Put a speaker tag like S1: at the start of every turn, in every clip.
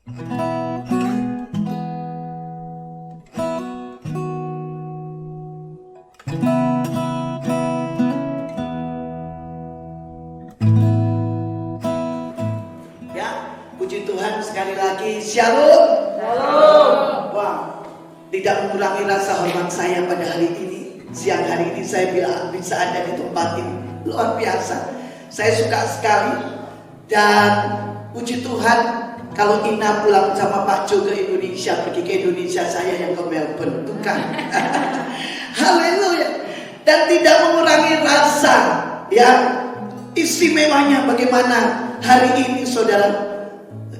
S1: Ya, puji Tuhan sekali lagi. Shalom.
S2: Shalom.
S1: Wah, tidak mengurangi rasa hormat saya pada hari ini. Siang hari ini saya bisa ada di tempat ini. Luar biasa. Saya suka sekali. Dan puji Tuhan, kalau Ina pulang sama Pak Jo ke Indonesia, pergi ke Indonesia, saya yang ke Melbourne. Bukan. Haleluya. Dan tidak mengurangi rasa ya istimewanya bagaimana hari ini saudara,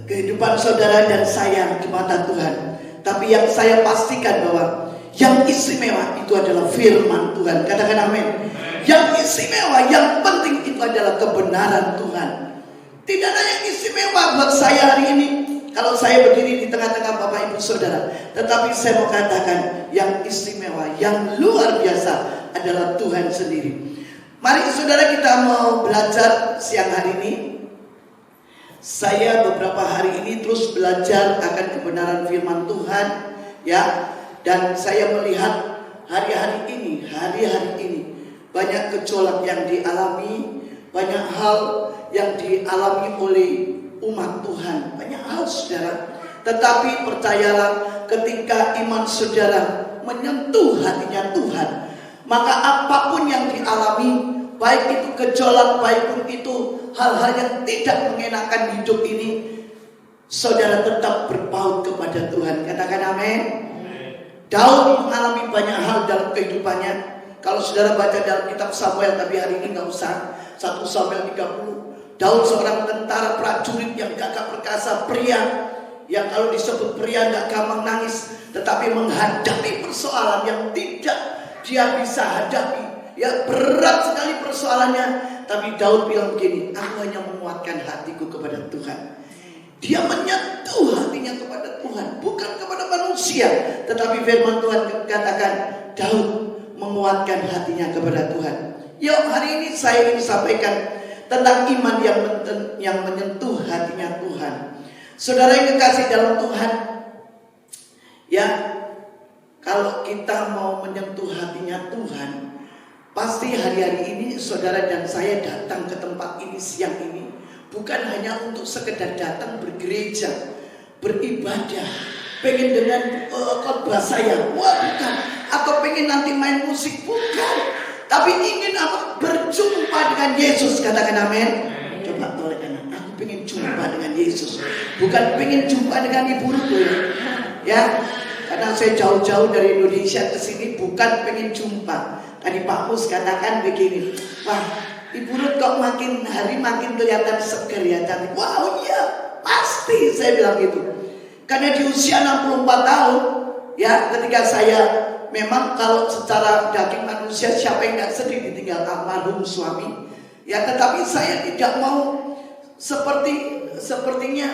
S1: kehidupan saudara dan saya di mata Tuhan. Tapi yang saya pastikan bahwa yang istimewa itu adalah firman Tuhan. Katakan amin. Yang istimewa, yang penting itu adalah kebenaran Tuhan. Tidak ada yang istimewa buat saya hari ini kalau saya berdiri di tengah-tengah Bapak Ibu Saudara. Tetapi saya mau katakan yang istimewa, yang luar biasa adalah Tuhan sendiri. Mari saudara, kita mau belajar siang hari ini. Saya beberapa hari ini terus belajar akan kebenaran firman Tuhan, ya. Dan saya melihat hari-hari ini banyak gejolak yang dialami, banyak hal yang dialami oleh umat Tuhan, banyak hal saudara. Tetapi percayalah, ketika iman saudara menyentuh hatinya Tuhan, maka apapun yang dialami, baik itu gejolak, baik pun itu hal-hal yang tidak mengenakan hidup ini, saudara tetap berpaut kepada Tuhan. Katakan amin. Daud mengalami banyak hal dalam kehidupannya. Kalau saudara baca dalam kitab Samuel, tapi hari ini nggak usah, 1 Samuel 30. Daud seorang tentara prajurit yang gagah perkasa, pria yang kalau disebut pria nggak gampang nangis, tetapi menghadapi persoalan yang tidak dia bisa hadapi. Ya, berat sekali persoalannya. Tapi Daud bilang begini, aku hanya menguatkan hatiku kepada Tuhan. Dia menyentuh hatinya kepada Tuhan, bukan kepada manusia. Tetapi firman Tuhan katakan, Daud menguatkan hatinya kepada Tuhan. Yuk, hari ini saya ingin sampaikan tentang iman yang menyentuh hatinya Tuhan. Saudara yang kekasih dalam Tuhan, ya, kalau kita mau menyentuh hatinya Tuhan, pasti hari-hari ini saudara dan saya datang ke tempat ini siang ini bukan hanya untuk sekedar datang bergereja, beribadah, pengen dengan khotbah saya, wah bukan, atau pengen nanti main musik, bukan. Tapi ingin apa? Berjumpa dengan Yesus. Katakan amin. Coba tolak kanan, aku pengen jumpa dengan Yesus, bukan pengen jumpa dengan Ibu Ruth ya. Karena saya jauh-jauh dari Indonesia ke sini bukan pengen jumpa. Tadi Pak Mus katakan begini, wah Ibu Ruth kok makin hari makin kelihatan seger ya, cantik. Wow, iya pasti saya bilang gitu. Karena di usia 64 tahun ya, ketika saya memang kalau secara daging manusia siapa yang gak sedih ditinggal almarhum suami ya, tetapi saya tidak mau sepertinya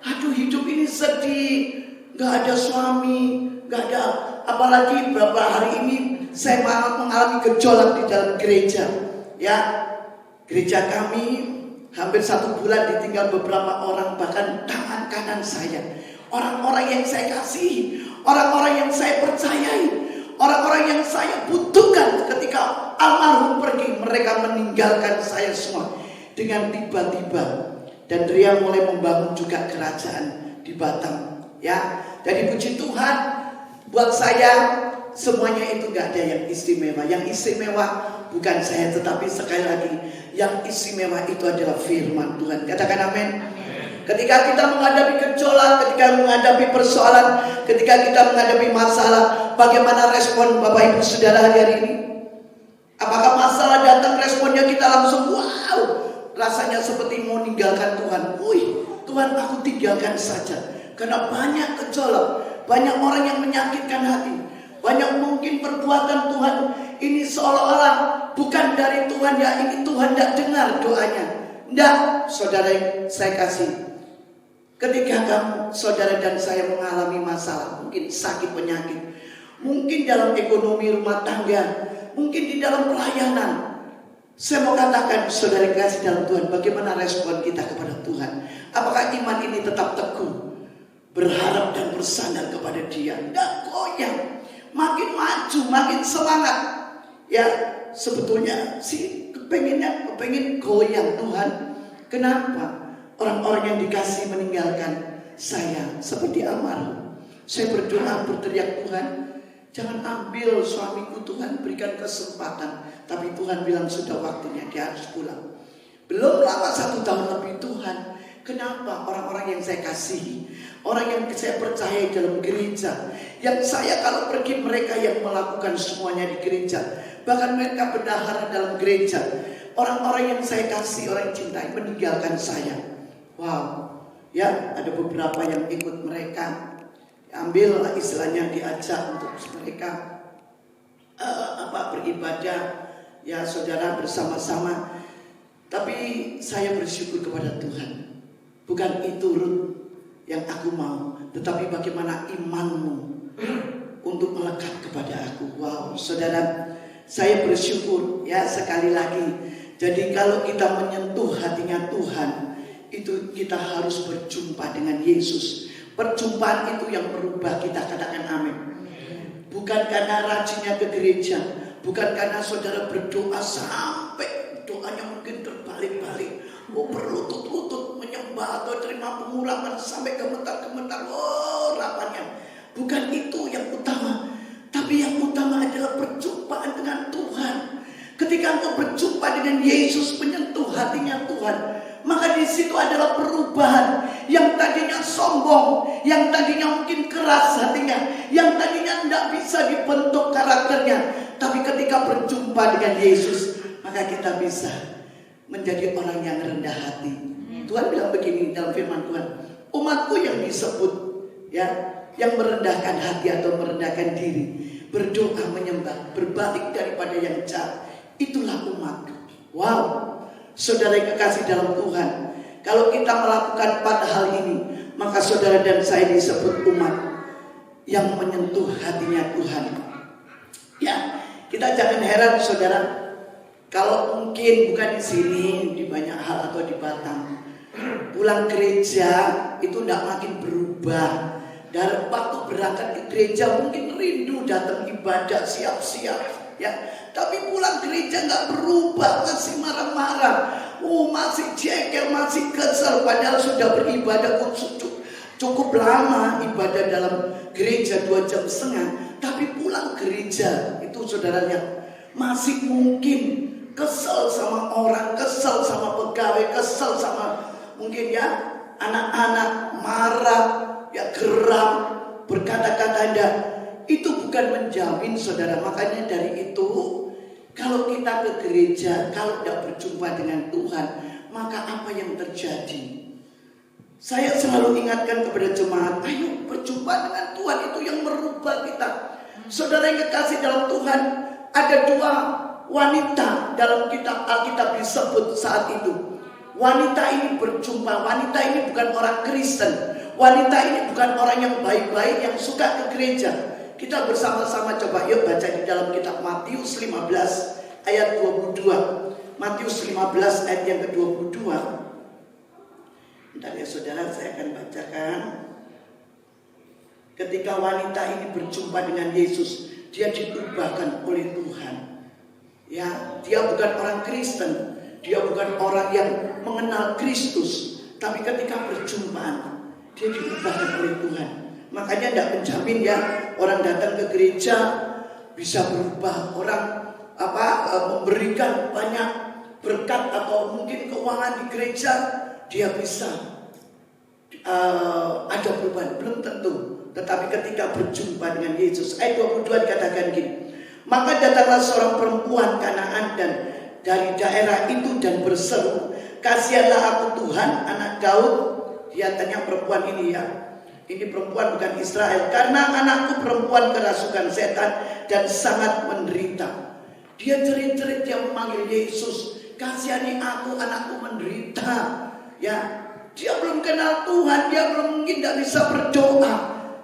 S1: aduh hidup ini sedih, gak ada suami, gak ada, apalagi beberapa hari ini saya mengalami gejolak di dalam gereja ya. Gereja kami hampir 1 bulan ditinggal beberapa orang, bahkan tangan kanan saya, orang-orang yang saya kasihi, orang-orang yang saya percayai, orang-orang yang saya butuhkan. Ketika almarhum pergi, mereka meninggalkan saya semua dengan tiba-tiba. Dan dia mulai membangun juga kerajaan di Batam ya. Jadi puji Tuhan, buat saya semuanya itu gak ada yang istimewa. Yang istimewa bukan saya, tetapi sekali lagi yang istimewa itu adalah firman Tuhan. Katakan amin. Ketika kita menghadapi gejolak, ketika menghadapi persoalan, ketika kita menghadapi masalah, bagaimana respon Bapak Ibu Saudara hari-hari ini? Apakah masalah datang responnya kita langsung wow, rasanya seperti mau meninggalkan Tuhan. Wih, Tuhan aku tinggalkan saja. Karena banyak gejolak, banyak orang yang menyakitkan hati, banyak mungkin perbuatan Tuhan ini seolah-olah bukan dari Tuhan ya, ini Tuhan tidak dengar doanya. Tidak, saudara yang saya kasih, ketika kamu, saudara dan saya mengalami masalah, mungkin sakit penyakit, mungkin dalam ekonomi rumah tangga, mungkin di dalam pelayanan, saya mau katakan saudara yang kasih dalam Tuhan, bagaimana respon kita kepada Tuhan? Apakah iman ini tetap teguh? berharap dan bersandar kepada Dia, tidak goyang, makin maju, makin semangat. Ya, sebetulnya sih kepengen goyang Tuhan. Kenapa? Orang-orang yang dikasih meninggalkan saya seperti almarhum. Saya berdoa, berteriak, Tuhan, jangan ambil suamiku Tuhan, berikan kesempatan. Tapi Tuhan bilang sudah waktunya dia harus pulang. Belum lama 1 tahun lebih Tuhan. Kenapa? Orang-orang yang saya kasihi, orang yang saya percaya dalam gereja, yang saya kalau pergi mereka yang melakukan semuanya di gereja, bahkan mereka bendahara dalam gereja, orang-orang yang saya kasih, orang yang cintai meninggalkan saya. Wow, ya ada beberapa yang ikut mereka, ambil istilahnya diajak untuk mereka beribadah, ya saudara bersama-sama. Tapi saya bersyukur kepada Tuhan. Bukan itu Ruth yang aku mau, tetapi bagaimana imanmu untuk melekat kepada aku. Wow, saudara, saya bersyukur ya sekali lagi. Jadi kalau kita menyentuh hatinya Tuhan, itu kita harus berjumpa dengan Yesus. Perjumpaan itu yang merubah kita, katakan amin. Bukan karena rajinnya ke gereja, bukan karena saudara berdoa sampai doanya mungkin terbalik-balik, berlutut-lutut menyembah atau terima pengurapan sampai gemetar-gemetar, rapanya. Bukan itu yang utama, tapi yang utama adalah perjumpaan dengan Tuhan. Ketika engkau berjumpa dengan Yesus, menyentuh hatinya Tuhan, maka di situ adalah perubahan. Yang tadinya sombong, yang tadinya mungkin keras hatinya, yang tadinya tidak bisa dibentuk karakternya, tapi ketika berjumpa dengan Yesus, maka kita bisa menjadi orang yang rendah hati. Tuhan bilang begini dalam firman Tuhan, umatku yang disebut ya, yang merendahkan hati atau merendahkan diri, berdoa menyembah, berbalik daripada yang jahat, itulah umatku. Wow, saudara yang kekasih dalam Tuhan, kalau kita melakukan 4 hal ini, maka saudara dan saya disebut umat yang menyentuh hatinya Tuhan. Ya, kita jangan heran saudara, kalau mungkin bukan di sini, di banyak hal atau di Batam, pulang gereja itu tidak makin berubah. Dari waktu berangkat ke gereja mungkin rindu datang ibadah, siap-siap, ya. Tapi pulang gereja nggak berubah, masih marah-marah, masih jengkel, masih kesel. Padahal sudah beribadah cukup lama, ibadah dalam gereja 2,5 jam, tapi pulang gereja itu saudaranya masih mungkin kesel sama orang, kesel sama pegawai, kesel sama mungkin ya anak-anak, marah, ya geram, berkata-kata indah. Itu bukan menjamin saudara. Makanya dari itu, kalau kita ke gereja, kalau tidak berjumpa dengan Tuhan, maka apa yang terjadi? Saya selalu ingatkan kepada jemaat, ayo berjumpa dengan Tuhan, itu yang merubah kita. Saudara yang kekasih dalam Tuhan, ada 2 wanita dalam kitab Alkitab disebut saat itu. Wanita ini berjumpa, wanita ini bukan orang Kristen, wanita ini bukan orang yang baik-baik, yang suka ke gereja. Kita bersama-sama coba yuk baca di dalam kitab Matius 15 ayat 22. Matius 15 ayat yang ke-22. Bentar ya saudara, saya akan bacakan. Ketika wanita ini berjumpa dengan Yesus, dia diubahkan oleh Tuhan. Ya, dia bukan orang Kristen, dia bukan orang yang mengenal Kristus, tapi ketika berjumpaan, dia diubahkan oleh Tuhan. Makanya tidak menjamin ya orang datang ke gereja bisa berubah. Orang memberikan banyak berkat atau mungkin keuangan di gereja, dia bisa ada perubahan. Belum tentu. Tetapi ketika berjumpa dengan Yesus, ayat 22 dikatakan gini, maka datanglah seorang perempuan Kanaan dan dari daerah itu dan berseru, kasihanlah aku Tuhan, anak Daud. Dia tanya perempuan ini ya, ini perempuan bukan Israel, karena anakku perempuan kerasukan setan dan sangat menderita. Dia jerit-jerit, dia memanggil Yesus, kasihani aku, anakku menderita. Ya, dia belum kenal Tuhan, dia belum mungkin tidak bisa berdoa,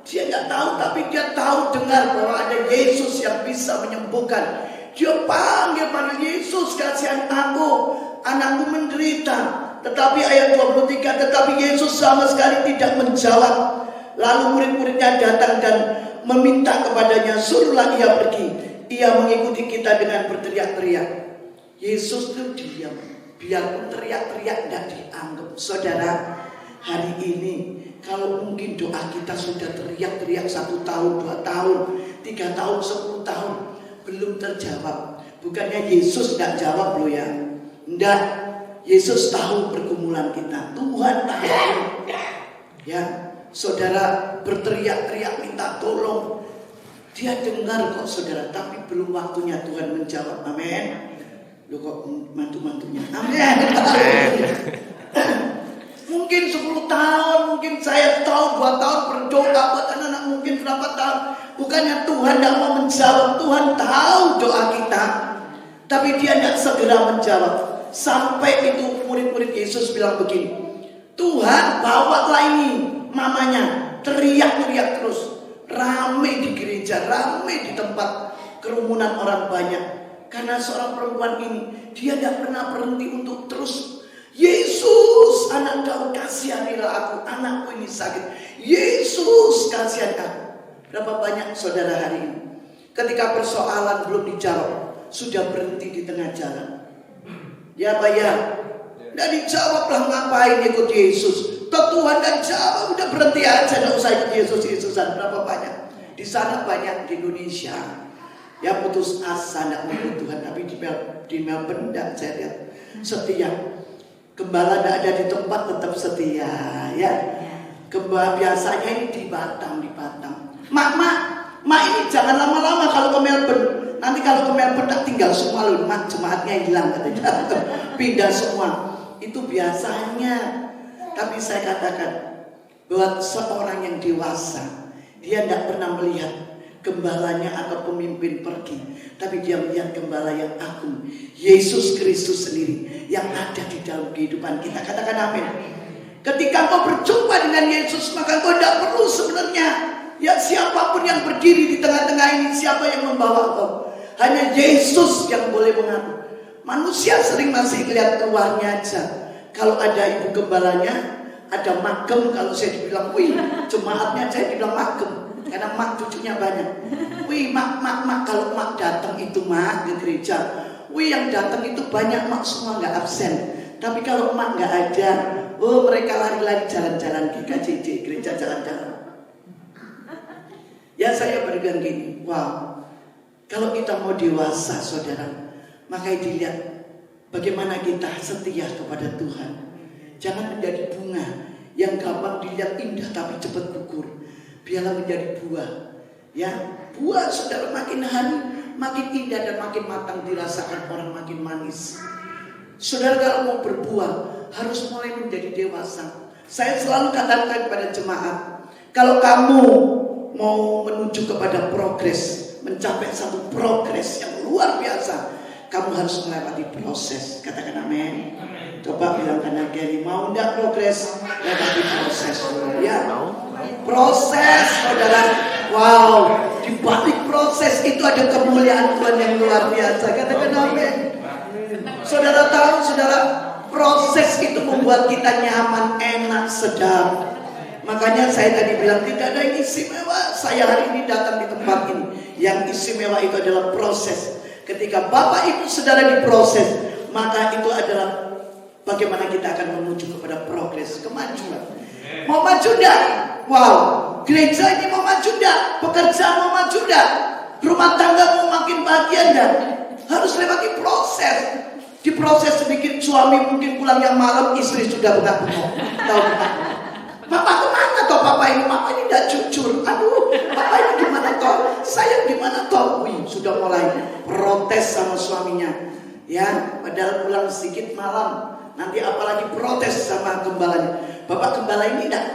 S1: dia nggak tahu, tapi dia tahu dengar bahwa ada Yesus yang bisa menyembuhkan. Dia panggil Yesus, kasihan aku, anakku menderita. Tetapi ayat 23, tetapi Yesus sama sekali tidak menjawab. Lalu murid-muridnya datang dan meminta kepadanya, suruhlah ia pergi. Ia mengikuti kita dengan berteriak-teriak. Yesus itu diam, biarpun teriak-teriak tidak dianggap. Saudara, hari ini kalau mungkin doa kita sudah teriak-teriak 1 tahun, 2 tahun, 3 tahun, 10 tahun belum terjawab. Bukannya Yesus tidak jawab loh ya. Tidak, Yesus tahu pergumulan kita. Tuhan tahu. Ya, saudara berteriak-teriak minta tolong, dia dengar kok saudara, tapi belum waktunya Tuhan menjawab. Amin. Loh kok mantu-mantunya. Amin. Mungkin 10 tahun, mungkin saya tahun, 2 tahun berdoa buat anak-anak, mungkin berapa tahun. Bukannya Tuhan tidak mau menjawab. Tuhan tahu doa kita, tapi dia tidak segera menjawab. Sampai itu murid-murid Yesus bilang begini, Tuhan bawalah ini mamanya, teriak-teriak terus, rame di gereja, rame di tempat kerumunan orang banyak. Karena seorang perempuan ini, dia tidak pernah berhenti untuk terus, Yesus anak Daud, kasihanilah aku, anakku ini sakit. Yesus kasihani aku. Berapa banyak saudara hari ini ketika persoalan belum dijawab, sudah berhenti di tengah jalan. Ya Pak ya, tidak dijawab lah, ngapain ikut Yesus? Tuhan kan jawab, udah berhenti aja, tidak usah ikut Yesusan. Berapa banyak di sana, banyak di Indonesia ya putus asa, tidak mau ikut Tuhan. Tapi di Melbourne tidak, saya lihat setia. Gembala tidak ada di tempat tetap setia ya. Gembala biasanya ini di Batam. Mak ini jangan lama-lama kalau ke Melbourne. Nanti kalau ke Melbourne tak tinggal semua loh, mak jemaatnya hilang katanya. Pindah semua. Itu biasanya. Tapi saya katakan bahwa seorang yang dewasa, dia tidak pernah melihat gembalanya atau pemimpin pergi, tapi dia melihat gembala yang agung, Yesus Kristus sendiri yang ada di dalam kehidupan kita. Katakan amin. Ketika kau berjumpa dengan Yesus, maka kau tidak perlu sebenarnya ya siapapun yang berdiri di tengah-tengah ini, siapa yang membawa kau. Hanya Yesus yang boleh mengatur. Manusia sering masih lihat luarnya aja. Kalau ada ibu gembalanya, ada magem. Kalau saya dibilang, wih, jemaatnya saya dibilang magem, karena mak cucunya banyak. Wih, mak, kalau mak datang itu mak ke gereja, wih yang datang itu banyak, mak semua nggak absen. Tapi kalau mak nggak ada, oh mereka lari-lari jalan-jalan di KJJ, gereja jalan-jalan. Ya saya berbilang gini, wow, kalau kita mau dewasa saudara, maka dilihat bagaimana kita setia kepada Tuhan. Jangan menjadi bunga yang gampang dilihat indah tapi cepat gugur. Biarlah menjadi buah. Ya, buah saudara makin hari makin indah dan makin matang dirasakan orang, makin manis. Saudara kalau mau berbuah harus mulai menjadi dewasa. Saya selalu katakan kepada jemaat, kalau kamu mau menuju kepada progres, mencapai satu progres yang luar biasa, kamu harus melewati proses. Katakan amin. Coba bilang kanan kiri, mau enggak progres? Lewati proses. Ya, proses saudara. Wow, di balik proses itu ada kemuliaan Tuhan yang luar biasa. Katakan amin. Saudara tahu, saudara, proses itu membuat kita nyaman, enak, sedap. Makanya saya tadi bilang tidak ada yang istimewa. Saya hari ini datang di tempat ini. Yang istimewa itu adalah proses. Ketika Bapak Ibu saudara diproses, maka itu adalah bagaimana kita akan menuju kepada progres, kemajuan. Mau maju enggak? Wow, gereja ini mau maju enggak? Pekerjaan mau maju enggak? Rumah tangga mau makin bahagia enggak? Harus lewati proses. Diproses sedikit, suami mungkin pulangnya malam, istri sudah bengak-bengok. Tahu kan? Papa kemana toh papa ini? Papa ini tidak jujur. Aduh, papa ini gimana toh? Saya gimana toh? Wih, sudah mulai protes sama suaminya. Ya, padahal pulang sedikit malam. Nanti apalagi protes sama gembalanya. Bapak gembala ini tidak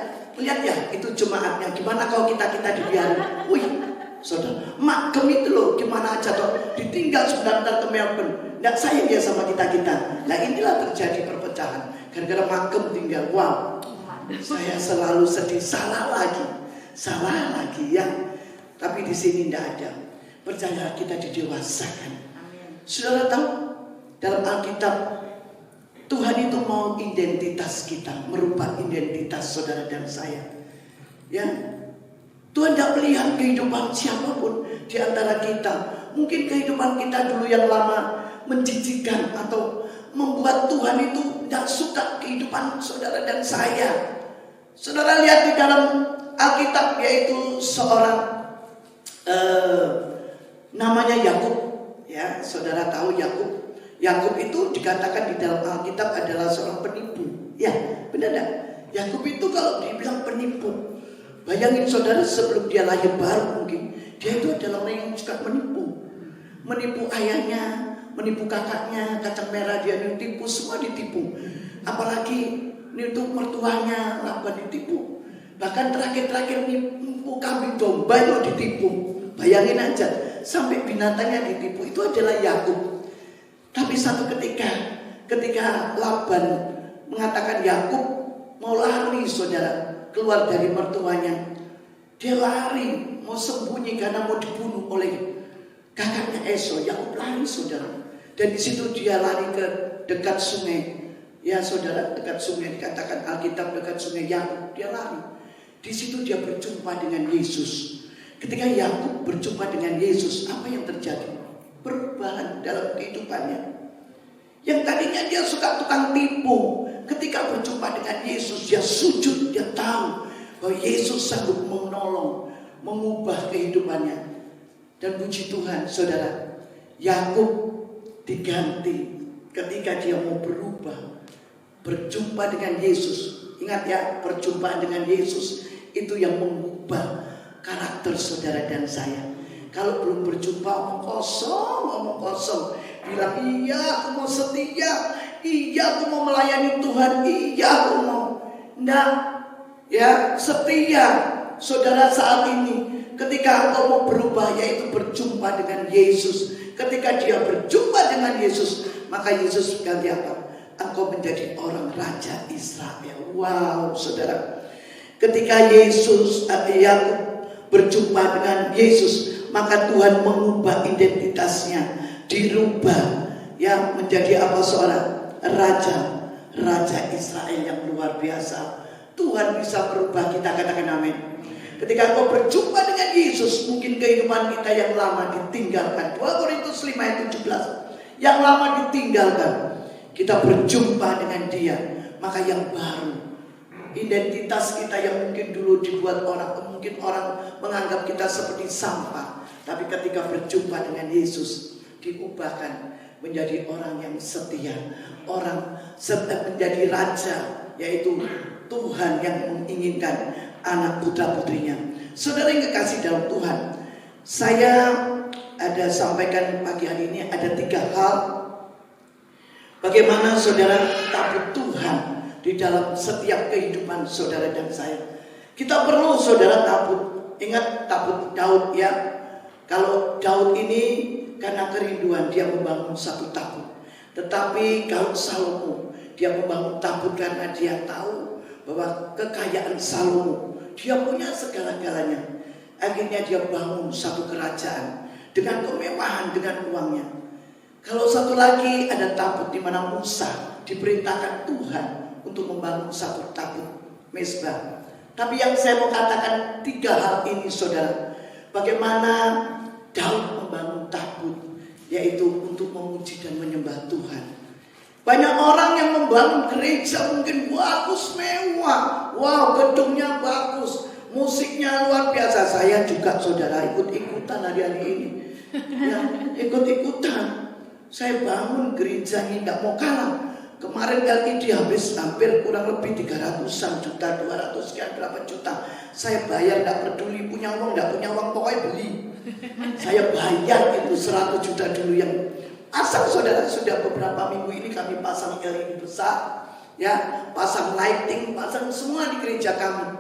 S1: lihat ya, itu jemaatnya. Gimana kalau kita dibiarin? Wih, saudara, magem itu loh, gimana aja toh? Ditinggal sebentar ke Melbourne. Tidak sayang dia sama kita. Nah inilah terjadi perpecahan. Gara-gara magem tinggal. Wow. Saya selalu sedih, salah lagi ya. Tapi di sini tidak ada. Percayalah kita didewasakan. Saudara tahu dalam Alkitab Tuhan itu mau identitas kita, merubah identitas saudara dan saya. Ya, Tuhan tidak melihat kehidupan siapapun di antara kita. Mungkin kehidupan kita dulu yang lama menjijikkan atau membuat Tuhan itu tidak suka kehidupan saudara dan saya. Saudara lihat di dalam Alkitab, yaitu seorang namanya Yakub. Ya, saudara tahu Yakub. Yakub itu dikatakan di dalam Alkitab adalah seorang penipu. Ya, benar tidak? Yakub itu kalau dibilang penipu, bayangin saudara, sebelum dia lahir baru mungkin dia itu adalah orang yang suka menipu. Menipu ayahnya, menipu kakaknya, kacang merah dia ditipu, semua ditipu. Apalagi itu mertuanya, Laban ditipu. Bahkan terakhir menipu kambing domba itu ditipu. Bayangin aja, sampai binatangnya ditipu. Itu adalah Yakub. Tapi satu ketika Laban mengatakan Yakub mau lari, saudara, keluar dari mertuanya. Dia lari, mau sembunyi karena mau dibunuh oleh kakaknya Esau. Yakub lari, saudara. Dan di situ dia lari ke dekat sungai. Ya, saudara, dekat sungai, dikatakan Alkitab dekat sungai Yakub. Dia lari. Di situ dia berjumpa dengan Yesus. Ketika Yakub berjumpa dengan Yesus, apa yang terjadi? Perubahan dalam kehidupannya. Yang tadinya dia suka tukang tipu, ketika berjumpa dengan Yesus, dia sujud, dia tahu bahwa Yesus sanggup menolong, mengubah kehidupannya. Dan puji Tuhan, saudara, Yakub diganti ketika dia mau berubah, berjumpa dengan Yesus. Ingat ya, perjumpaan dengan Yesus itu yang mengubah karakter saudara dan saya. Kalau belum berjumpa omong kosong, bilang iya aku mau setia, iya aku mau melayani Tuhan, iya aku mau. Nah, ya, setia saudara saat ini ketika engkau mau berubah, yaitu berjumpa dengan Yesus. Ketika dia berjumpa dengan Yesus, maka Yesus ganti apa? Engkau menjadi orang Raja Israel. Wow, saudara. Ketika Yakub berjumpa dengan Yesus, maka Tuhan mengubah identitasnya, dirubah ya menjadi apa? Seorang Raja Israel yang luar biasa. Tuhan bisa berubah kita, katakan amin. Ketika kau berjumpa dengan Yesus, mungkin kehidupan kita yang lama ditinggalkan. 2 Korintus 5 ayat 17. Yang lama ditinggalkan, kita berjumpa dengan Dia, maka yang baru. Identitas kita yang mungkin dulu dibuat orang, mungkin orang menganggap kita seperti sampah, tapi ketika berjumpa dengan Yesus, diubahkan menjadi orang yang setia, orang menjadi raja, yaitu Tuhan yang menginginkan anak putra putrinya. Saudara yang kekasih dalam Tuhan, saya ada sampaikan pagi hari ini ada 3 hal bagaimana saudara takut Tuhan di dalam setiap kehidupan saudara dan saya. Kita perlu saudara takut. Ingat takut Daud ya. Kalau Daud ini karena kerinduan dia membangun satu tabut. Tetapi kalau Salomo dia membangun tabut karena dia tahu bahwa kekayaan Salomo, dia punya segala-galanya. Akhirnya dia bangun satu kerajaan dengan kemewahan, dengan uangnya. Kalau satu lagi ada tabut di mana Musa diperintahkan Tuhan untuk membangun satu tabut mezbah. Tapi yang saya mau katakan 3 hal ini saudara. Bagaimana Daud membangun tabut, yaitu untuk memuji dan menyembah Tuhan. Banyak orang yang membangun gereja mungkin bagus, mewah. Wow, gedungnya bagus, musiknya luar biasa. Saya juga saudara ikut-ikutan hari-hari ini. Ya, ikut-ikutan. Saya bangun gereja ini tidak mau kalah. Kemarin LED habis hampir kurang lebih 300-an juta, 200 sekian berapa juta. Saya bayar, tidak peduli punya uang, tidak punya uang, pokoknya beli. Saya bayar itu 100 juta dulu yang asal saudara. Sudah beberapa minggu ini kami pasang LED besar, ya, pasang lighting, pasang semua di gereja kami,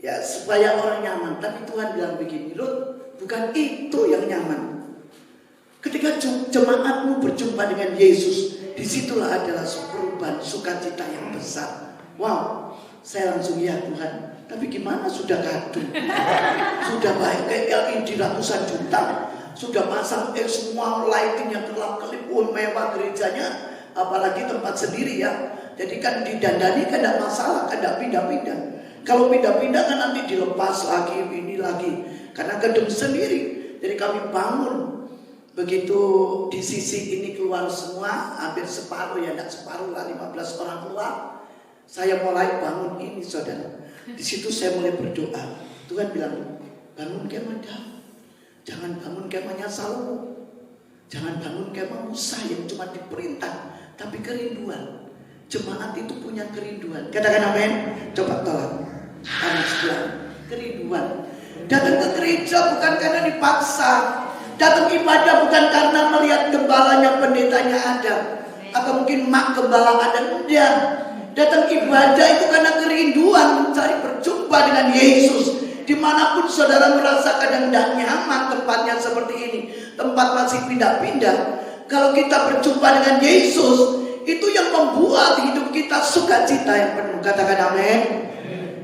S1: ya, supaya orang nyaman. Tapi Tuhan bilang begini, loh, bukan itu yang nyaman. Ketika jemaatmu berjumpa dengan Yesus, disitulah adalah perubahan sukacita yang besar. Wow, saya langsung ya Tuhan. Tapi gimana sudah kadung, sudah baik kayak LED ratusan juta, sudah pasang semua lightingnya kelap-kelip, mewah gerejanya, apalagi tempat sendiri ya. Jadi kan didandani kan tidak masalah, kan tidak pindah-pindah. Kalau pindah-pindah kan nanti dilepas lagi, ini lagi. Karena gedung sendiri. Jadi kami bangun. Begitu di sisi ini keluar semua, hampir separuh ya, tidak separuh lah, 15 orang keluar. Saya mulai bangun ini saudara. Di situ saya mulai berdoa. Tuhan bilang, bangun kemah Daud. Jangan bangun kemahnya Salomo. Jangan bangun kemah Musa yang cuma diperintah, tapi kerinduan. Jemaat itu punya kerinduan. Katakan amin. Coba tolak. Amin sebelah. Kerinduan. Datang ke gereja bukan karena dipaksa. Datang ibadah bukan karena melihat gembalanya, pendetanya ada, atau mungkin mak gembala ada. Enggak. Datang ibadah itu karena kerinduan mencari berjumpa dengan Yesus. Dimanapun saudara merasa kadang tidak nyaman tempatnya seperti ini, tempat masih pindah-pindah. Kalau kita berjumpa dengan Yesus, itu yang membuat hidup kita sukacita yang penuh. Katakan amin.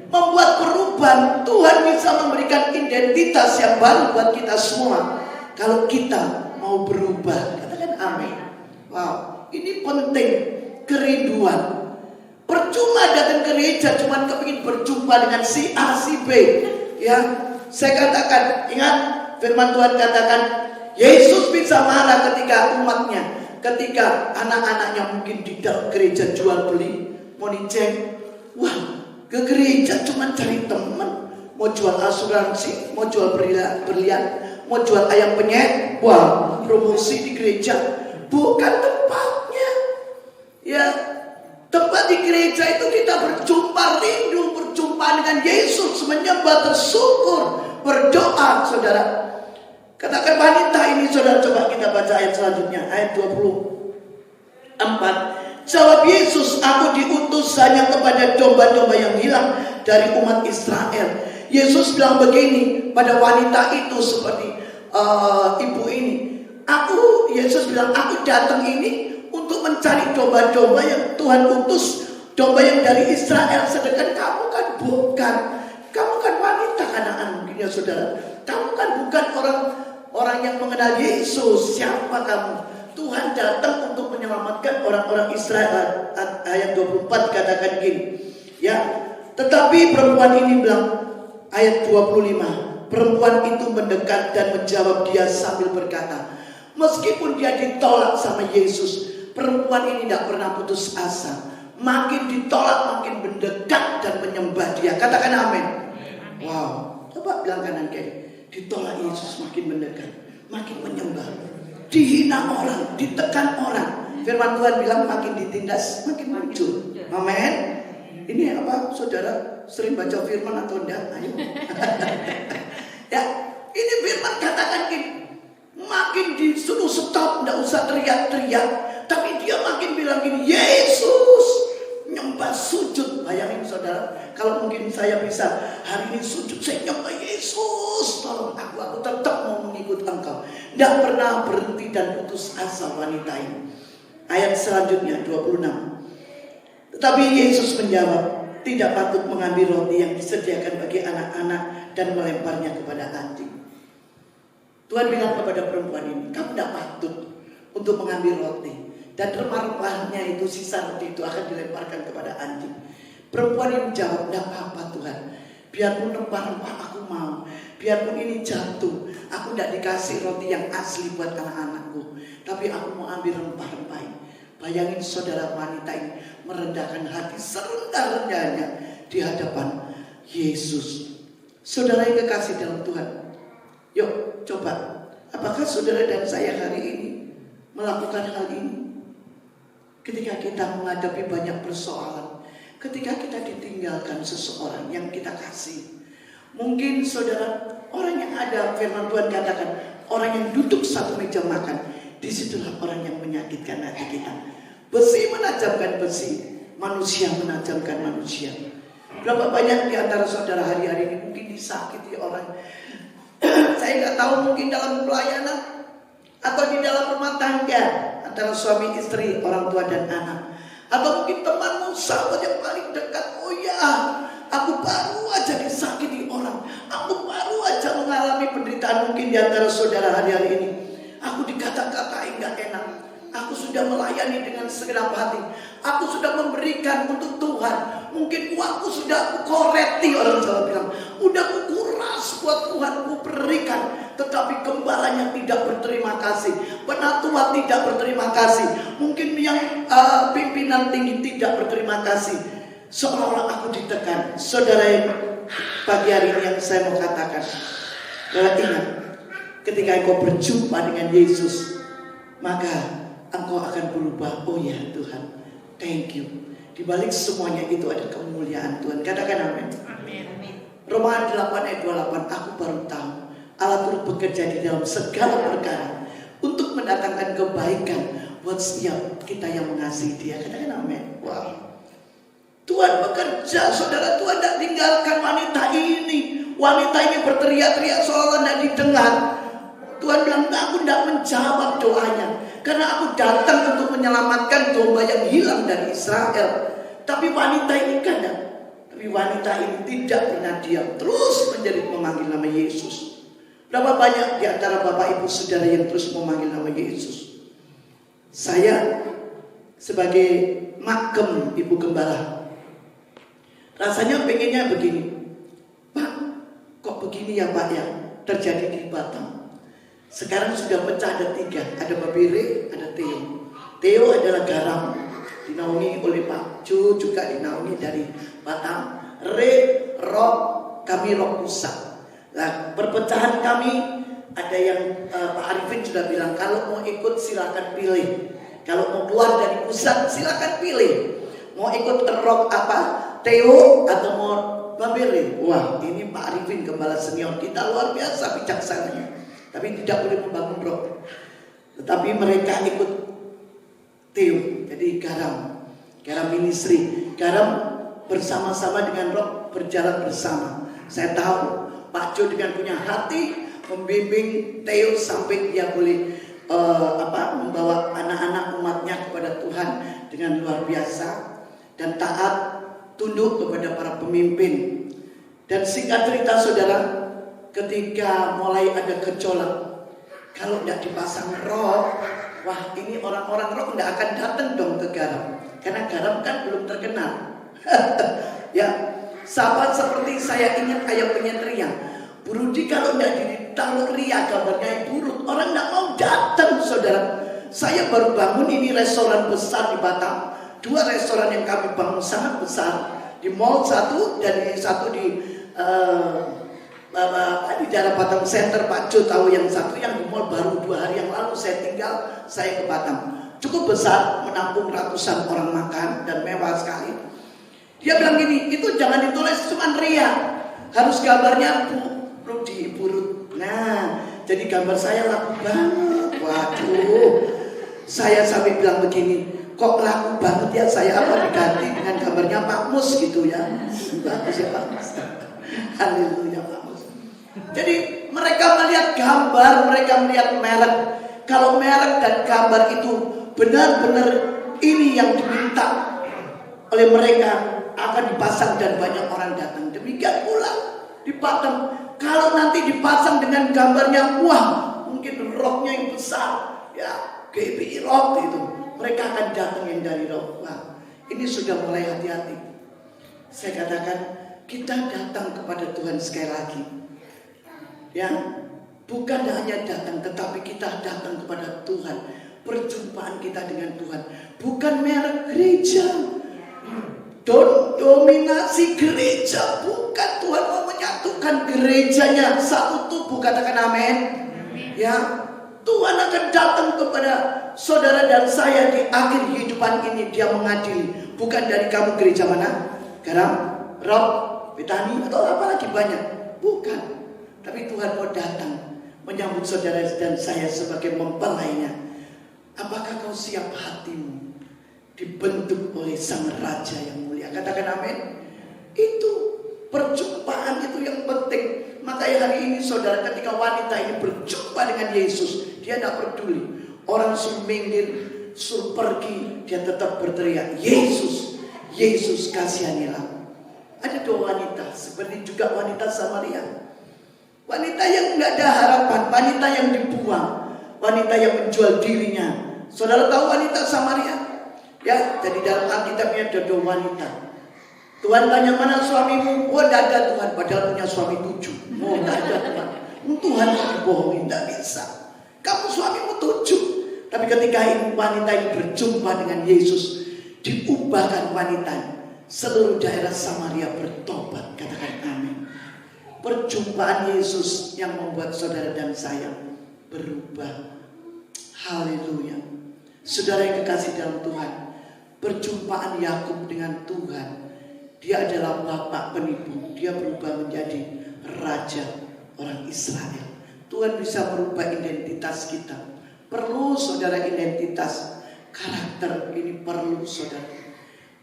S1: Membuat perubahan. Tuhan bisa memberikan identitas yang baru buat kita semua kalau kita mau berubah. Katakan amin. Wow, ini penting. Kerinduan. Percuma datang ke gereja cuma kepingin berjumpa dengan si A, si B. Ya, saya katakan, ingat firman Tuhan katakan, Yesus bisa marah ketika umatnya, ketika anak-anaknya mungkin di dalam gereja jual beli, mau dicek. Wah, ke gereja cuma cari teman, mau jual asuransi, mau jual berlian, mau jual ayam penyet. Wah, promosi di gereja. Bukan tempatnya. Ya, tempat di gereja itu kita berjumpa, rindu berjumpa dengan Yesus, menyembah, bersyukur, berdoa, saudara. Katakan wanita ini, saudara, coba kita baca ayat selanjutnya, ayat 24. Jawab Yesus, aku diutus hanya kepada domba-domba yang hilang dari umat Israel. Yesus bilang begini pada wanita itu seperti ibu ini. Yesus bilang, aku datang ini untuk mencari domba-domba yang Tuhan utus, domba yang dari Israel. Sedangkan kamu kan bukan. Kamu kan wanita Kanaan mungkin ya saudara. Kamu kan bukan orang yang mengenal Yesus. Siapa kamu? Tuhan datang untuk menyelamatkan orang-orang Israel. Ayat 24 katakan gini. Ya, tetapi perempuan ini bilang, ayat 25. Perempuan itu mendekat dan menjawab dia sambil berkata, meskipun dia ditolak sama Yesus, perempuan ini tidak pernah putus asa. Makin ditolak, makin mendekat dan menyembah dia. Katakan amin. Wow, coba bilang kanan kiri. Ditolak Yesus, makin mendekat, makin menyembah. Dihina orang, ditekan orang. Firman Tuhan bilang makin ditindas, makin muncul. Amin. Ini apa, saudara? Sering baca firman atau enggak? Ayo. Ya, ini firman katakan gini. Makin disuruh stop, enggak usah teriak-teriak. Tapi dia makin bilang gini, Yesus, nyembah sujud. Bayangin saudara, kalau mungkin saya bisa hari ini sujud, saya nyembah Yesus, tolong aku tetap mau mengikut engkau. Tidak pernah berhenti dan putus asa wanita ini. Ayat selanjutnya 26. Tetapi Yesus menjawab, tidak patut mengambil roti yang disediakan bagi anak-anak dan melemparnya kepada anjing. Tuhan bilang kepada perempuan ini, kamu tidak patut untuk mengambil roti, dan rempah-rempahnya itu, sisa roti itu akan dilemparkan kepada anjing. Perempuan ini menjawab, tidak apa-apa Tuhan, biarpun rempah-rempah aku mau, biarpun ini jatuh, aku tidak dikasih roti yang asli buat anak-anakku, tapi aku mau ambil rempah-rempah ini. Bayangin saudara, wanita ini merendahkan hati serendah-rendahnya di hadapan Yesus. Saudara yang kekasih dalam Tuhan, yuk coba, apakah saudara dan saya hari ini melakukan hal ini? Ketika kita menghadapi banyak persoalan, ketika kita ditinggalkan seseorang yang kita kasih, mungkin saudara, orang yang ada, firman Tuhan katakan, orang yang duduk satu meja makan, disitulah orang yang menyakitkan hati kita. Besi menajamkan besi, manusia menajamkan manusia. Berapa banyak di antara saudara hari-hari ini mungkin disakiti orang. Saya nggak tahu, mungkin dalam pelayanan atau di dalam rumah tangga antara suami istri, orang tua dan anak, atau mungkin temanmu, sahabat yang paling dekat. Oh ya, aku baru aja disakiti orang, aku baru aja mengalami penderitaan. Mungkin di antara saudara hari-hari ini, aku dikata-katain gak enak, aku sudah melayani dengan segenap hati, aku sudah memberikan untuk Tuhan, Mungkin uangku sudah aku koreti, orang Jawa bilang. Udah aku kuras buat Tuhan, aku berikan. Tetapi gembalanya tidak berterima kasih. Penatua tidak berterima kasih. Mungkin yang pimpinan tinggi tidak berterima kasih. Seolah-olah aku ditekan. Saudara, pagi hari ini yang saya mau katakan, bahwa ingat, ketika engkau berjumpa dengan Yesus, maka engkau akan berubah. Oh ya Tuhan, thank you. Di balik semuanya itu ada kemuliaan Tuhan. Katakan amin. Roma 8 ayat 28, aku baru tahu Allah turut bekerja di dalam segala perkara untuk mendatangkan kebaikan buat setiap kita yang mengasihi Dia. Katakan amin. Wow. Tuhan bekerja, saudara. Tuhan tidak tinggalkan wanita ini. Wanita ini berteriak-teriak seolah tidak didengar. Tuhan bilang, aku tidak menjawab doanya, karena aku datang untuk menyelamatkan domba yang hilang dari Israel. Tapi wanita ini wanita ini tidak pernah diam, terus menjadi memanggil nama Yesus. Berapa banyak di antara Bapak Ibu Saudara yang terus memanggil nama Yesus? Saya sebagai makem Ibu Gembala, rasanya pengennya begini, Pak, kok begini ya Pak ya terjadi di Batam. Sekarang sudah pecah ada 3, ada Babire, ada Theo. Theo adalah garam, dinaungi oleh Pak Jo, juga dinaungi dari Batam. Kami Roh Pusat. Nah, perpecahan kami ada yang Pak Arifin sudah bilang, kalau mau ikut silakan pilih. Kalau mau keluar dari pusat silakan pilih. Mau ikut Roh apa? Theo atau mau Babire. Wah, ini Pak Arifin Gembala senior kita luar biasa bijaksananya. Tapi tidak boleh membangun roh. Tetapi mereka ikut Theo. Jadi garam ministry. Garam bersama-sama dengan roh, berjalan bersama. Saya tahu Pak Jo dengan punya hati membimbing Theo sampai dia boleh membawa anak-anak umatnya kepada Tuhan dengan luar biasa dan taat, tunduk kepada para pemimpin. Dan singkat cerita saudara, ketika mulai ada gejolak, kalau tidak dipasang roh, wah ini orang-orang roh tidak akan datang dong ke garam, karena garam kan belum terkenal. Ya, sahabat seperti saya ingat kayak penyetrian. Burudi kalau tidak ditaruh ria gambarnya burut, orang tidak mau datang saudara. Saya baru bangun ini restoran besar di Batam. 2 restoran yang kami bangun sangat besar. Di mall satu dan satu di daerah Batam Center. Pak Jo tahu yang satu, yang di mall baru 2 hari yang lalu saya tinggal, saya ke Batam. Cukup besar, menampung ratusan orang makan dan mewah sekali. Dia bilang gini, itu jangan ditulis cuma ria, harus gambarnya Rudi Burut. Nah, jadi gambar saya laku banget. Waduh, saya sampai bilang begini, kok laku banget ya, saya apa diganti dengan gambarnya Pak Mus gitu ya. Bagus ya Pak Mus. Haleluya Pak Mus. Jadi mereka melihat gambar, mereka melihat merek. Kalau merek dan gambar itu benar-benar ini yang diminta oleh mereka, akan dipasang dan banyak orang datang. Demikian pula di Batam, kalau nanti dipasang dengan gambarnya, wah mungkin roknya yang besar, ya GBI rock itu, mereka akan datang yang dari rock. Wah, ini sudah mulai hati-hati. Saya katakan kita datang kepada Tuhan sekali lagi, ya bukan hanya datang, tetapi kita datang kepada Tuhan. Perjumpaan kita dengan Tuhan bukan merek gereja, dominasi gereja, bukan. Tuhan mau menyatukan gerejanya satu tubuh. Katakan amin. Ya, Tuhan akan datang kepada saudara dan saya di akhir kehidupan ini. Dia mengadili, bukan dari kamu gereja mana, Garam, Rob, Betani atau apalagi banyak, bukan. Tapi Tuhan mau datang menyambut saudara dan saya sebagai mempelainya. Apakah kau siap hatimu dibentuk oleh Sang Raja yang mulia? Katakan amin. Itu perjumpaan itu yang penting. Makanya hari ini saudara, ketika wanita ini berjumpa dengan Yesus, dia tidak peduli orang suruh minggir, suruh pergi, dia tetap berteriak, Yesus, Yesus kasihanilah. Ada 2 wanita, seperti juga wanita Samaria. Wanita yang tidak ada harapan, wanita yang dibuang, wanita yang menjual dirinya. Saudara tahu wanita Samaria? Ya, jadi dalam Alkitabnya ada 2 wanita. Tuhan tanya, mana suamimu? Oh, tidak ada Tuhan. Padahal punya suami 7. Oh, tidak ada Tuhan. Tuhan mau dibohongin, tidak bisa. Kamu suamimu 7. Tapi ketika wanita ini berjumpa dengan Yesus, diubahkan wanita. Seluruh daerah Samaria bertobat. Katakan amin. Perjumpaan Yesus yang membuat saudara dan saya berubah. Haleluya. Saudara yang kekasih dalam Tuhan, perjumpaan Yakub dengan Tuhan, dia adalah bapak penipu. Dia berubah menjadi raja orang Israel. Tuhan bisa merubah identitas kita. Perlu saudara identitas. Karakter ini perlu saudara.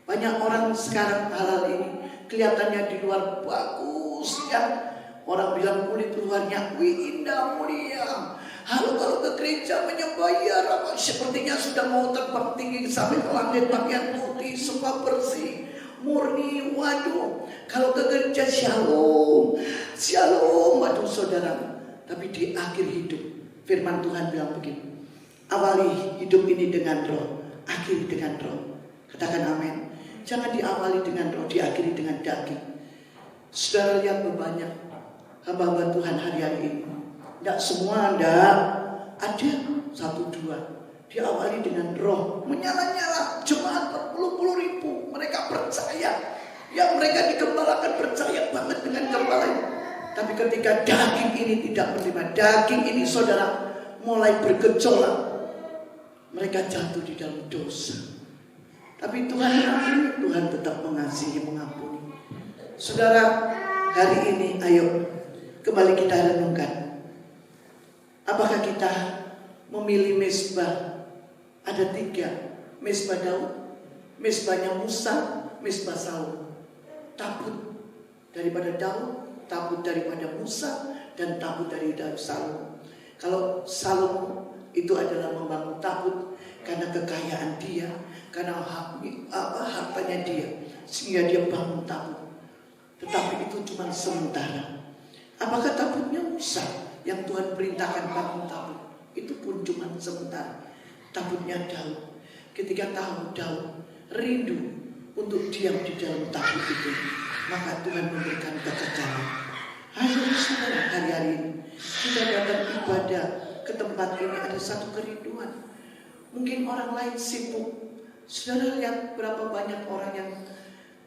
S1: Banyak orang sekarang halal ini kelihatannya di luar bagus ya. Orang bilang kulit luarnya indah mulia. Kalau ke gereja menyembah ya, sepertinya sudah mau terbang tinggi sampai ke langit, pakaian putih, semua bersih, murni. Waduh, kalau ke gereja shalom, waduh saudara. Tapi di akhir hidup, firman Tuhan bilang begini, awali hidup ini dengan roh, akhiri dengan roh. Katakan amin. Jangan diawali dengan roh, diakhiri dengan daging. Saudara lihat banyak hamba-hamba Tuhan hari-hari ini. Tidak semua, tidak ada 1-2. Diawali dengan roh, menyala-nyala, jemaat berpuluh-puluh ribu. Mereka percaya, ya mereka digembalakan, percaya banget dengan gembala. Tapi ketika daging ini tidak menerima, daging ini saudara mulai bergejolak, mereka jatuh di dalam dosa. Tapi Tuhan mengampuni, Tuhan tetap mengasihi, mengampuni. Saudara, hari ini ayo kembali kita renungkan. Apakah kita memilih mezbah? Ada 3. Mezbah Daud, mezbahnya Musa, mezbah Saul. Tabut daripada Daud, tabut daripada Musa, dan tabut dari Saul. Kalau Salomo itu adalah membangun tabut karena kekayaan dia, karena hartanya dia, sehingga dia bangun tabut. Tetapi itu cuma sementara. Apakah tabutnya Musa yang Tuhan perintahkan bangun tabut? Itu pun cuma sementara. Tabutnya Daud, ketika tahu Daud rindu untuk diam di dalam tabut itu, maka Tuhan memberikan kekekalan. Ayo saudara, hari-hari ini kita datang ibadah ke tempat ini ada satu kerinduan. Mungkin orang lain sibuk. Saudara lihat berapa banyak orang yang,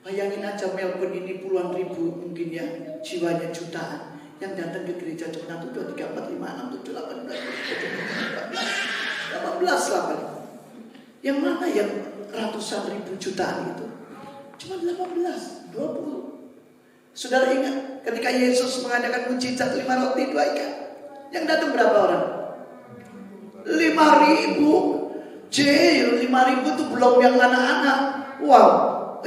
S1: bayangin aja Melbourne ini puluhan ribu mungkin ya, jiwanya jutaan, yang datang ke gereja cuma 1, 2, 3, 4, 5, 6, 7, 8, 9, 18 lah paling. Yang mana yang ratusan ribu jutaan itu? Cuma 18, 20. Saudara ingat ketika Yesus mengadakan mujizat 5 roti 2 ikan, yang datang berapa orang? 5.000. 5.000 itu belum yang anak-anak. Wow,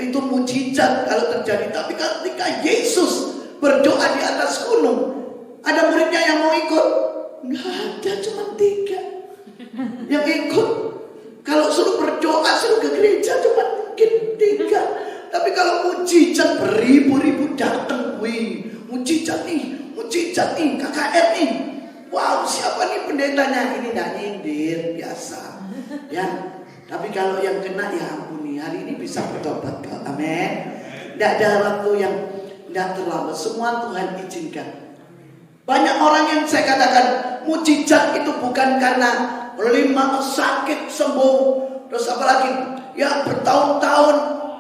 S1: itu mujizat kalau terjadi. Tapi ketika Yesus berdoa di atas gunung, ada muridnya yang mau ikut? Nggak ada, cuma 3 yang ikut. Kalau suruh berdoa, suruh ke gereja cuma mungkin 3. Tapi kalau mujizat beribu-ribu datang, wih, mujizat nih, KKR nih. Wow, siapa nih pendetanya? Ini nggak nyindir, biasa. Ya, tapi kalau yang kena ya ampuni. Hari ini bisa bertobat, amin. Tidak ada waktu yang tidak terlambat. Semua Tuhan izinkan. Banyak orang yang saya katakan mujizat itu bukan karena 5 sakit sembuh, terus apalagi ya bertahun-tahun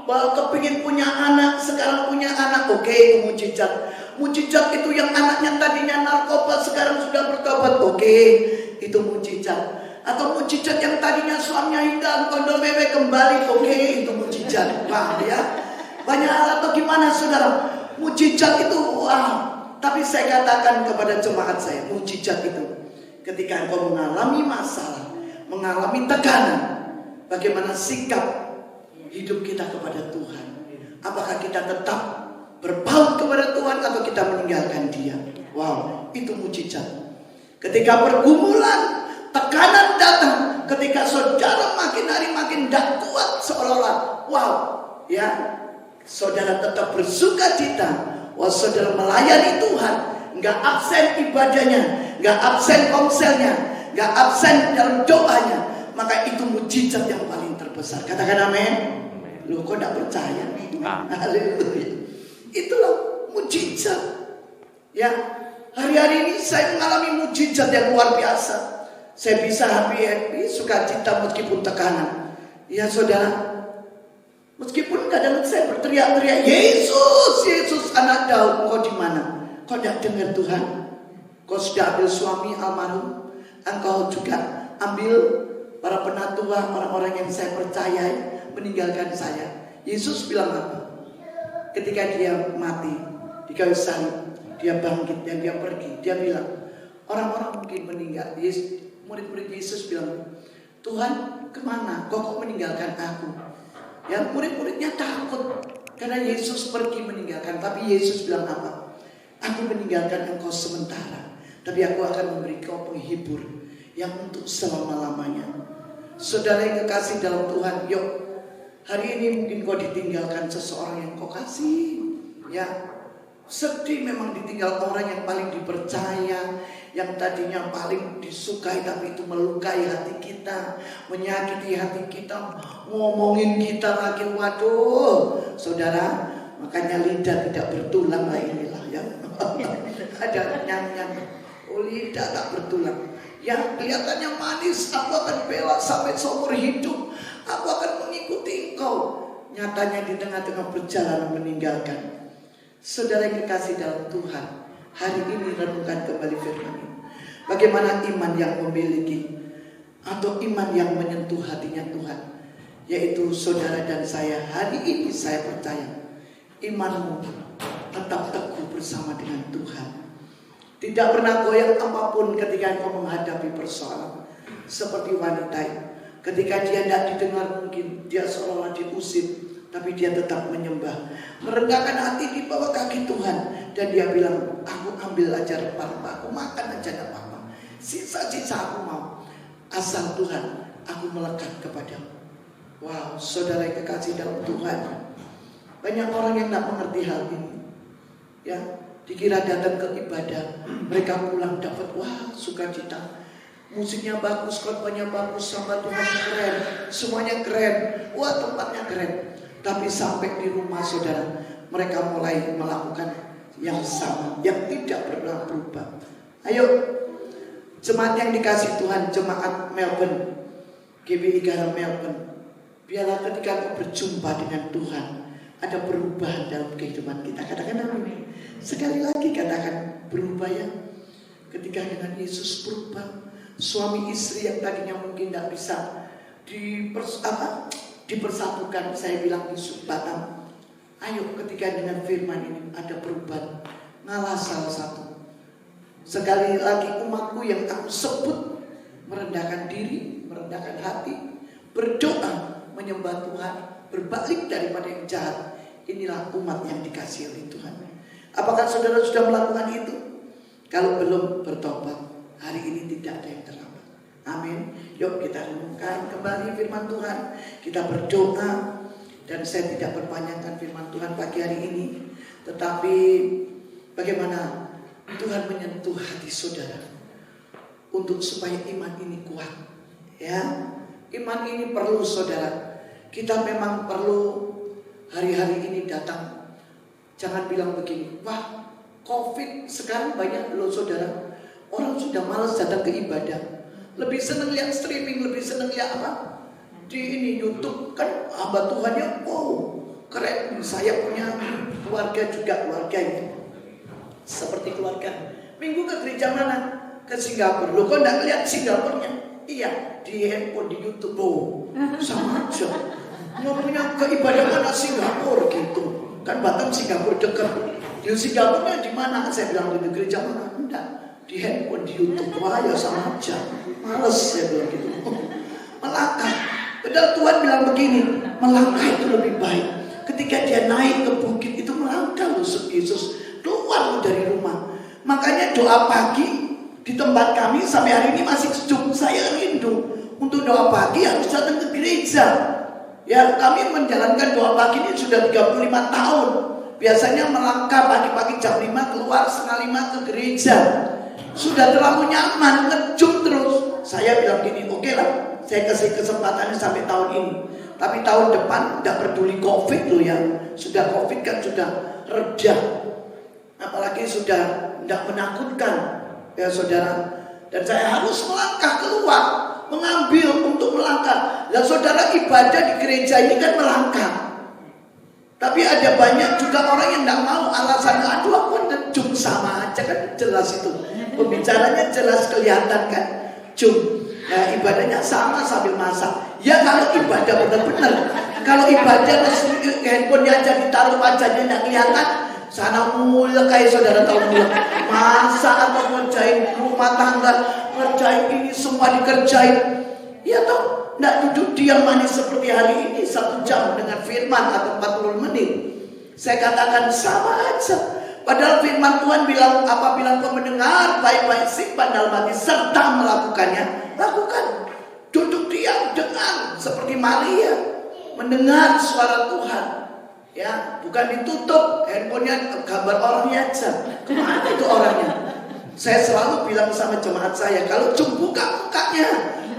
S1: kepingin punya anak, sekarang punya anak, oke, itu mujizat. Mujizat itu yang anaknya tadinya narkoba sekarang sudah bertobat, oke, itu mujizat. Atau mujizat yang tadinya suaminya hilang kondol wewe kembali, oke, itu mujizat. Paham ya? Banyak hal. Atau gimana saudara? Mujizat itu wow. Tapi saya katakan kepada jemaat saya, mujizat itu ketika engkau mengalami masalah, mengalami tekanan, bagaimana sikap hidup kita kepada Tuhan. Apakah kita tetap berpaut kepada Tuhan atau kita meninggalkan Dia? Wow, itu mujizat. Ketika pergumulan, tekanan datang, ketika saudara makin hari makin tidak kuat seolah-olah, wow, ya, saudara tetap bersuka cita. Wah, saudara melayani Tuhan, nggak absen ibadahnya, nggak absen komselnya, nggak absen dalam doanya, maka itu mujizat yang paling terbesar. Katakan amin. Loh kok tidak percaya? Haleluya. Itulah mujizat. Ya, hari-hari ini saya mengalami mujizat yang luar biasa. Saya bisa happy, sukacita meskipun tekanan. Ya saudara, meskipun kadang saya berteriak-teriak, Yesus, Yesus anak Daud, kau di mana? Kau tidak dengar Tuhan? Kau sudah ambil suami almarhum, engkau juga ambil para penatua, orang-orang yang saya percayai meninggalkan saya. Yesus bilang apa? Ketika dia mati di kayu salib, dia bangkit dan dia pergi. Dia bilang, orang-orang mungkin meninggal. Murid-murid Yesus bilang, Tuhan kemana? Kok meninggalkan aku? Ya, murid-muridnya takut karena Yesus pergi meninggalkan. Tapi Yesus bilang apa? Aku meninggalkan engkau sementara, tapi aku akan memberi kau penghibur yang untuk selama-lamanya. Saudara yang kekasih dalam Tuhan, yuk, hari ini mungkin kau ditinggalkan seseorang yang kau kasih. Ya, sedih memang ditinggal orang yang paling dipercaya, yang tadinya paling disukai, tapi itu melukai hati kita, menyakiti hati kita, ngomongin kita lagi. Waduh, saudara, makanya lidah tidak bertulang lah inilah ya. Ada nyanyian, lidah tak bertulang. Ya, kelihatannya manis, aku akan bela sampai seumur hidup, aku akan mengikuti engkau. Nyatanya di tengah-tengah perjalanan meninggalkan. Saudara yang kekasih dalam Tuhan, hari ini renungkan kembali firman ini. Bagaimana iman yang memiliki atau iman yang menyentuh hatinya Tuhan, yaitu saudara dan saya. Hari ini saya percaya imanmu tetap teguh bersama dengan Tuhan. Tidak pernah goyang apapun ketika engkau menghadapi persoalan. Seperti wanita, ketika dia tidak didengar, mungkin dia seolah-olah diusir, tapi dia tetap menyembah, merendahkan hati di bawah kaki Tuhan. Dan dia bilang, aku ambil aja rempah-rempah, aku makan aja tidak apa-apa, sisa-sisa aku mau, asal Tuhan aku melekat kepadamu. Wow, saudara yang kekasih dalam Tuhan, banyak orang yang tidak mengerti hal ini. Ya, dikira datang ke ibadah, mereka pulang dapat wah sukacita, musiknya bagus, khotbahnya bagus, sembah Tuhan keren, semuanya keren, wah tempatnya keren. Tapi sampai di rumah saudara, mereka mulai melakukan yang sama, yang tidak pernah berubah. Ayo, jemaat yang dikasih Tuhan, jemaat Melbourne, GBI Garam Melbourne, biarlah ketika kau berjumpa dengan Tuhan, ada perubahan dalam kehidupan kita. Katakan amin. Sekali lagi katakan berubah ya. Ketika dengan Yesus berubah, suami istri yang tadinya mungkin tidak bisa dipersatukan, saya bilang di Batam, ayo ketika dengan firman ini ada perubahan. Ngalah salah satu. Sekali lagi umatku yang aku sebut merendahkan diri, merendahkan hati, berdoa, menyembah Tuhan, berbalik daripada yang jahat. Inilah umat yang dikasihi oleh Tuhan. Apakah saudara sudah melakukan itu? Kalau belum, bertobat. Hari ini tidak ada yang terlambat. Amin. Yuk kita renungkan kembali firman Tuhan. Kita berdoa. Dan saya tidak berpanjangkan firman Tuhan pagi hari ini, tetapi bagaimana Tuhan menyentuh hati saudara untuk supaya iman ini kuat. Ya, iman ini perlu saudara. Kita memang perlu hari-hari ini datang. Jangan bilang begini, wah COVID sekarang banyak loh saudara. Orang sudah malas datang ke ibadah, lebih senang lihat streaming, lebih senang lihat apa? Di ini YouTube kan hamba Tuhannya, wow keren. Saya punya keluarga juga, keluarganya seperti keluarga. Minggu ke gereja mana? Ke Singapura. Loh kok enggak lihat Singapurnya? Iya, di handphone, di YouTube. Oh, sama aja. Ngomongnya ke ibadah mana Singapura gitu. Kan Batam Singapura dekat. Di Singapura di mana? Saya bilang di gereja mana? Enggak, di handphone, di YouTube. Wah ya sama aja. Males saya bilang gitu. Melangkah. Padahal Tuhan bilang begini, melangkah itu lebih baik. Ketika dia naik ke bukit itu melangkah loh Yesus. Keluar dari rumah. Makanya doa pagi di tempat kami sampai hari ini masih sejuk. Saya rindu untuk doa pagi harus datang ke gereja. Ya, kami menjalankan doa pagi ini sudah 35 tahun. Biasanya melangkah pagi-pagi jam 5 keluar setengah 5 ke gereja. Sudah terlalu nyaman, ngejum terus. Saya bilang gini, oke lah, saya kasih kesempatan sampai tahun ini. Tapi tahun depan tidak peduli COVID loh ya. Sudah COVID kan sudah reda. Apalagi sudah tidak menakutkan ya saudara. Dan saya harus melangkah keluar, mengambil untuk melangkah. Dan saudara, ibadah di gereja ini kan melangkah. Tapi ada banyak juga orang yang tidak mau, alasan aduh aku ngejum, sama aja kan, jelas itu. Pembicaranya jelas kelihatan kan, jum. Nah, ibadahnya sama sambil masak. Ya kalau ibadah benar-benar. Kalau ibadah handphonenya aja ditaruh wajahnya tidak kelihatan, sana mulai kayak saudara tahu mulai masak atau ngerjain rumah tangga, ngerjain ini semua dikerjain. Ya toh, tidak duduk diam manis seperti hari ini 1 jam dengan firman atau 40 menit. Saya katakan sama aja. Padahal firman Tuhan bilang, apabila kau mendengar baik-baik simpan dalam hati serta melakukannya, lakukan. Duduk diam, dengar seperti Maria mendengar suara Tuhan. Ya, bukan ditutup handphonenya, gambar orangnya aja. Kemana itu orangnya? Saya selalu bilang sama jemaat saya, kalau jum buka mukanya,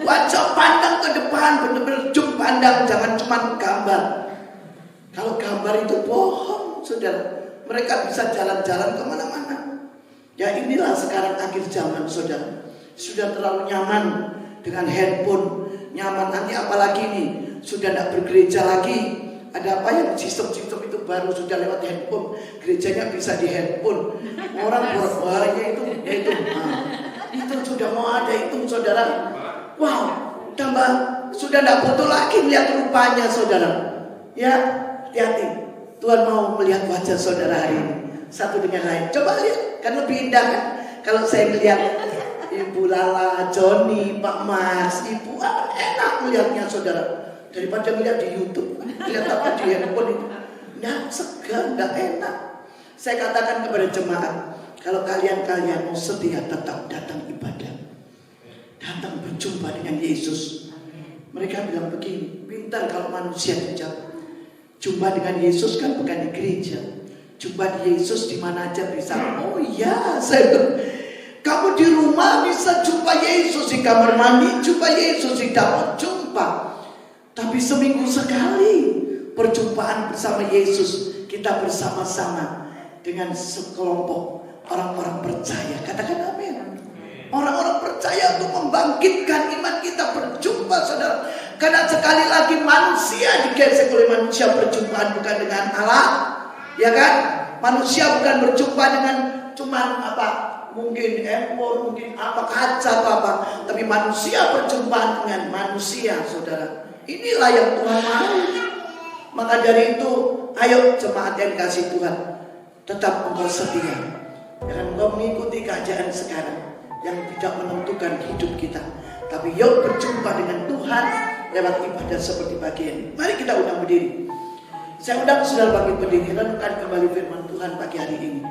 S1: wajah pandang ke depan, benar-benar jum pandang, jangan cuma gambar. Kalau gambar itu bohong, saudara. Mereka bisa jalan-jalan kemana-mana. Ya inilah sekarang akhir zaman, saudara. Sudah terlalu nyaman dengan handphone, nyaman nanti apalagi nih, sudah tidak bergereja lagi. Ada apa yang sistem-sistem itu baru sudah lewat handphone, gerejanya bisa di handphone. Orang borok-boroknya itu sudah mau ada itu, saudara. Wow, tambah sudah tidak butuh lagi lihat rupanya, saudara. Ya, hati-hati. Tuhan mau melihat wajah saudara hari ini satu dengan lain. Coba lihat, kan lebih indah kan? Kalau saya melihat Ibu Lala, Joni, Pak Mas, Ibu, enak melihatnya saudara. Daripada melihat di YouTube, lihat apa di handphone itu, nggak segan, nggak enak. Saya katakan kepada jemaat, kalau kalian mau setia tetap datang ibadah, datang berjumpa dengan Yesus. Mereka bilang begini, pintar kalau manusia dijawab. Jumpa dengan Yesus kan bukan di gereja. Jumpa di Yesus di mana aja bisa. Oh iya, saya bilang, kamu di rumah bisa jumpa Yesus, di kamar mandi jumpa Yesus, di dapur jumpa. Tapi seminggu sekali perjumpaan bersama Yesus, kita bersama-sama dengan sekelompok orang-orang percaya. Katakan amin. Orang-orang percaya untuk membangkitkan iman kita, berjumpa saudara. Karena sekali lagi manusia digesek oleh manusia, perjumpaan bukan dengan Allah, ya kan? Manusia bukan berjumpa dengan cuman apa, mungkin handphone, mungkin apa, kaca atau apa, tapi manusia berjumpaan dengan manusia, saudara. Inilah yang Tuhan mau. Maka dari itu, ayo jemaat yang dikasih Tuhan, tetap engkau setia. Jangan engkau mengikuti keadaan sekarang yang tidak menentukan hidup kita, tapi yuk berjumpa dengan Tuhan lewat ibadah seperti pagi ini. Mari kita undang berdiri. Saya undang saudara bangkit berdiri, renungkan kembali firman Tuhan pagi hari ini.